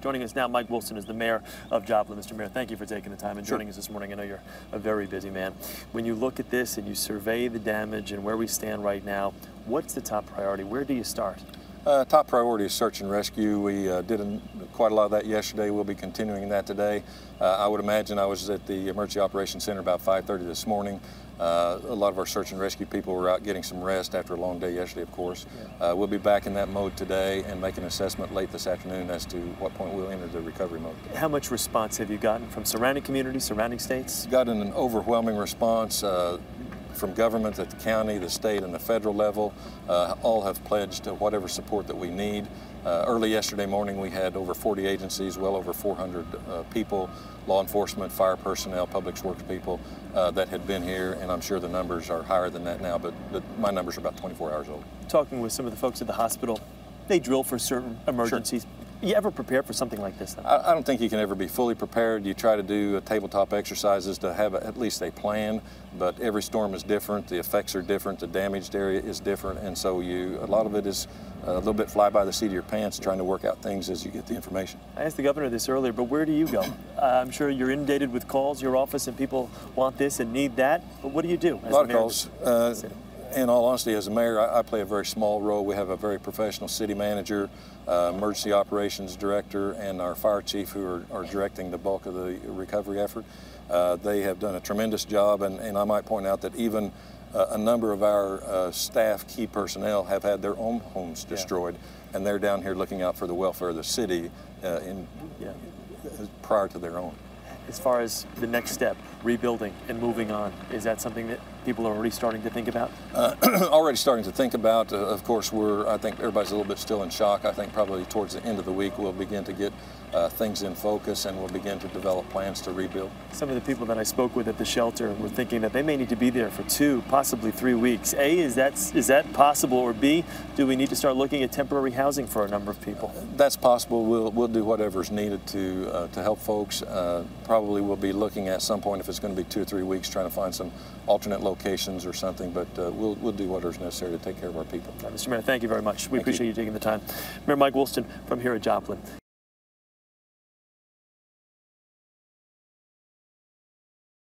Joining us now, Mike Woolston is the mayor of Joplin. Mr. Mayor, thank you for taking the time and joining us this morning. I know you're a very busy man. When you look at this and you survey the damage and where we stand right now, what's the top priority? Where do you start? Top priority is search and rescue. We did quite a lot of that yesterday. We'll be continuing that today. I would imagine I was at the Emergency Operations Center about 5:30 this morning. A lot of our search and rescue people were out getting some rest after a long day yesterday, of course. Yeah. We'll be back in that mode today and make an assessment late this afternoon as to what point we'll enter the recovery mode. How much response have you gotten from surrounding communities, surrounding states? Gotten an overwhelming response. From government at the county, the state, and the federal level. All have pledged whatever support that we need. Early yesterday morning we had over 40 agencies, well over 400 people, law enforcement, fire personnel, public works people that had been here, and I'm sure the numbers are higher than that now, but my numbers are about 24 hours old. Talking with some of the folks at the hospital, they drill for certain emergencies. Sure. You ever prepare for something like this, though? I don't think you can ever be fully prepared. You try to do tabletop exercises to have at least a plan, but every storm is different, the effects are different, the damaged area is different, and so a lot of it is a little bit fly by the seat of your pants trying to work out things as you get the information. I asked the governor this earlier, but where do you go? I'm sure you're inundated with calls, your office, and people want this and need that, but what do you do? A lot of calls. In all honesty, as a mayor, I play a very small role. We have a very professional city manager, emergency operations director, and our fire chief who are directing the bulk of the recovery effort. They have done a tremendous job, and I might point out that even a number of our staff, key personnel, have had their own homes destroyed, and they're down here looking out for the welfare of the city prior to their own. As far as the next step, rebuilding and moving on, is that something that people are already starting to think about? Already starting to think about. Of course, I think everybody's a little bit still in shock. I think probably towards the end of the week we'll begin to get things in focus and we'll begin to develop plans to rebuild. Some of the people that I spoke with at the shelter were thinking that they may need to be there for 2, possibly 3 weeks. A, is that possible? Or B, do we need to start looking at temporary housing for a number of people? That's possible. We'll do whatever's needed to help folks. Probably we'll be looking at some point, if it's going to be 2 or 3 weeks, trying to find some alternate locations or something, but we'll do whatever's necessary to take care of our people. Mr. Mayor, thank you very much. We appreciate you taking the time. Mayor Mike Woolston from here at Joplin.